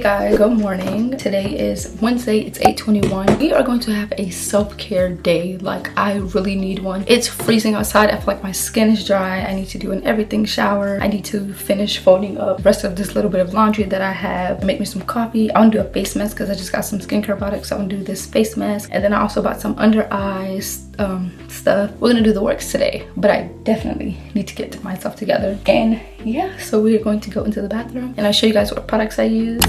guys, good morning. Today is Wednesday. It's 8:21. We are going to have a self-care day. Like, I really need one. It's freezing outside. I feel like my skin is dry. I need to do an everything shower. I need to finish folding up the rest of this little bit of laundry that I have. Make me some coffee. I want to do a face mask because I just got some skincare products. So I'm gonna do this face mask, and then I also bought some under eyes stuff. We're gonna do the works today, but I definitely need to get myself together. And yeah, so we're going to go into the bathroom and I'll show you guys what products I use.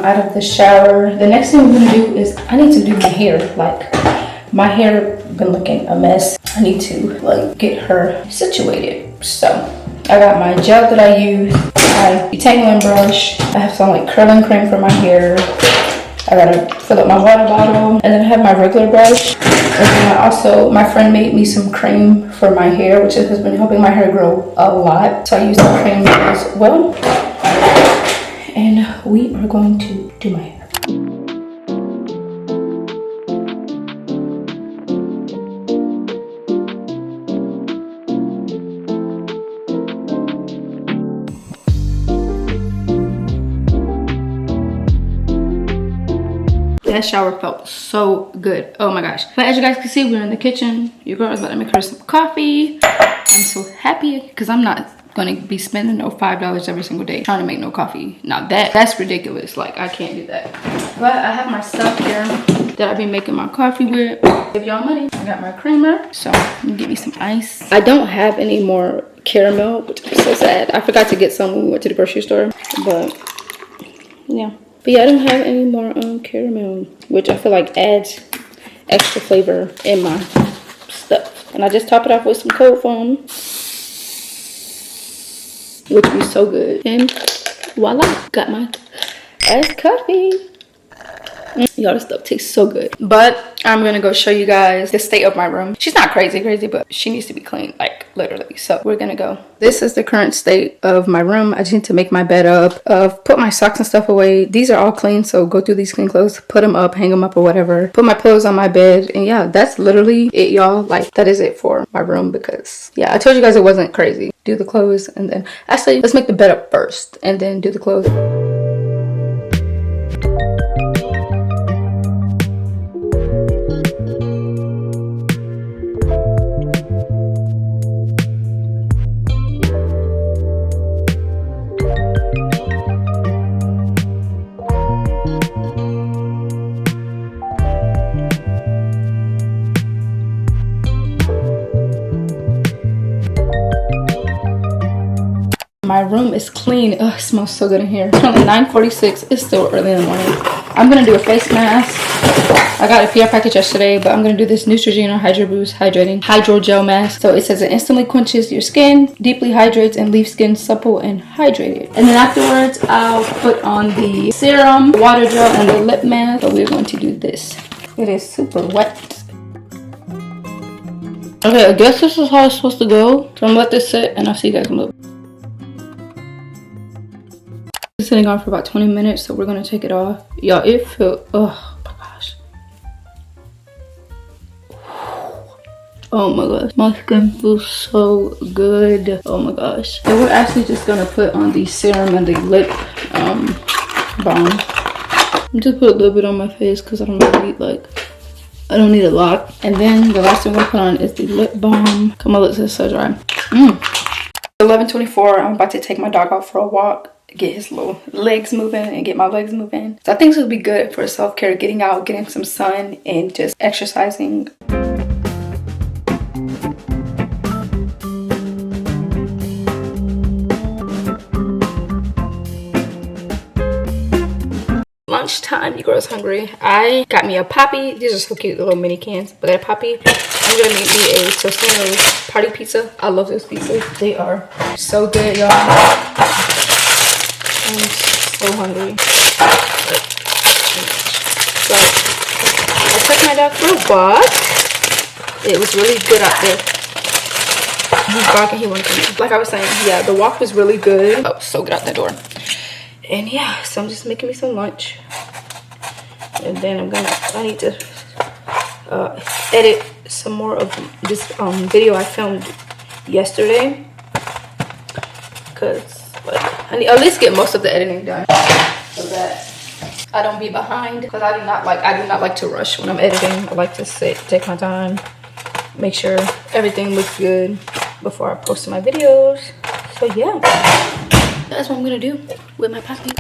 Out of the shower, the next thing I'm gonna do is I need to do my hair. Like, my hair been looking a mess. I need to like get her situated. So I got my gel that I use, my detangling brush. I have some like curling cream for my hair. I gotta fill up my water bottle, and then I have my regular brush. And then I also, my friend made me some cream for my hair, which has been helping my hair grow a lot. So I use the cream as well. And we are going to do my hair. That shower felt so good. Oh my gosh. But as you guys can see, we're in the kitchen. Your girl is about to make her some coffee. I'm so happy because I'm not gonna be spending no $5 every single day trying to make no coffee. Now that's ridiculous. Like, I can't do that. But I have my stuff here that I've been making my coffee with. Give y'all money. I got my creamer. So let me give me some ice. I don't have any more caramel, which is so sad. I forgot to get some when we went to the grocery store. But yeah. But yeah, I don't have any more caramel, which I feel like adds extra flavor in my stuff. And I just top it off with some cold foam, which be so good. And voila, got my iced coffee. Y'all, this stuff tastes so good. But I'm gonna go show you guys the state of my room. She's not crazy, but she needs to be clean, like literally. So we're gonna go. This is the current state of my room. I just need to make my bed up, put my socks and stuff away. These are all clean, so go through these clean clothes, put them up, hang them up or whatever. Put my pillows on my bed, and yeah, that's literally it, y'all. Like, that is it for my room because yeah, I told you guys it wasn't crazy. Do the clothes, and then actually let's make the bed up first and then do the clothes. My room is clean. Ugh, it smells so good in here. It's only 9:46. It's still early in the morning. I'm gonna do a face mask. I got a PR package yesterday, but I'm gonna do this Neutrogena Hydro Boost Hydrating Hydro Gel Mask. So it says it instantly quenches your skin, deeply hydrates, and leaves skin supple and hydrated. And then afterwards, I'll put on the serum, water gel, and the lip mask. But we're going to do this. It is super wet. Okay, I guess this is how it's supposed to go. So I'm gonna let this sit, and I'll see you guys in a little bit. It's sitting on for about 20 minutes, so we're gonna take it off. Y'all, it felt, oh my gosh. Oh my gosh, my skin feels so good. Oh my gosh. And we're actually just gonna put on the serum and the lip balm. I'm just put a little bit on my face because I don't really I don't need a lot. And then the last thing we're gonna put on is the lip balm. Come on, lips are so dry. 11:24. I'm about to take my dog out for a walk, get his little legs moving and get my legs moving. So I think this will be good for self-care, getting out, getting some sun, and just exercising. Lunchtime, you girls hungry. I got me a Poppy. These are so cute, the little mini cans, but they're Poppy. I'm gonna make me a Tostino's party pizza. I love those pizzas. They are so good, y'all. I'm so hungry. So I took my dog for a walk. It was really good out there. He's barking, he wanted to come in. Like I was saying, yeah, the walk was really good. Oh, so good out that door. And yeah, so I'm just making me some lunch. And then I need to edit some more of this video I filmed yesterday. because I need at least get most of the editing done so that I don't be behind, because I do not like to rush when I'm editing. I like to take my time, make sure everything looks good before I post my videos. So yeah, that's what I'm gonna do with my puppy.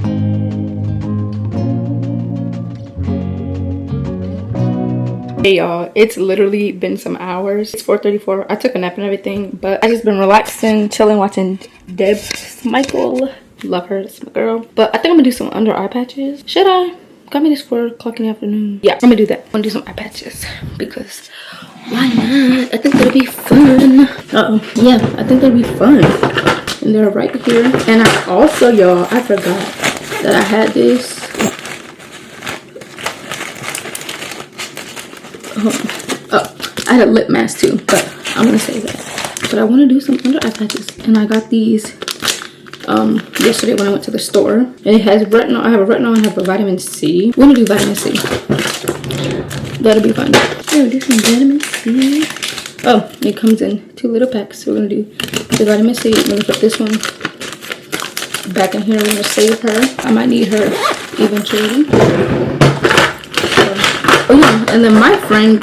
Hey y'all, it's literally been some hours. It's 4:34. I took a nap and everything, but I just been relaxing, chilling, watching Deb Michael. Love her, that's my girl. But I think I'm gonna do some under eye patches. Should I? Got me this 4 o'clock in the afternoon. Yeah, I'm gonna do that. I'm gonna do some eye patches because why not? I think that'll be fun. Yeah, I think that'll be fun. And they're right here. And I also, y'all, I forgot that I had this. I had a lip mask too, but I'm gonna save that. But I want to do some under eye patches, and I got these yesterday when I went to the store. And it has retinol. I have a retinol and I have a vitamin C. We're gonna do vitamin C. That'll be fun. Yeah, do some vitamin C. Oh, it comes in 2 little packs. So we're gonna do the vitamin C. I'm gonna put this one back in here. We're gonna save her. I might need her eventually. Oh yeah, and then my friend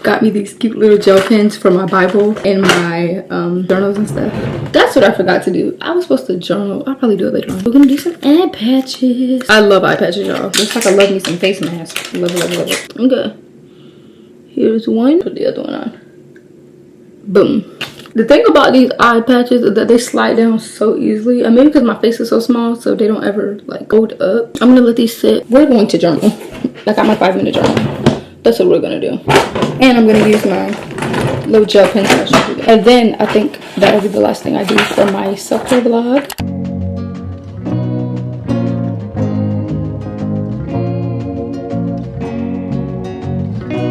got me these cute little gel pens for my Bible and my journals and stuff. That's what I forgot to do. I was supposed to journal. I'll probably do it later on. We're gonna do some eye patches. I love eye patches, y'all. Looks like I love me some face masks. Love it, love it, love it. Okay. Here's one. Put the other one on. Boom. The thing about these eye patches is that they slide down so easily. And maybe because my face is so small, so they don't ever like hold up. I'm gonna let these sit. We're going to journal. I got my 5-minute journal. That's what we're gonna do. And I'm gonna use my little gel pen. And then I think that'll be the last thing I do for my self-care vlog.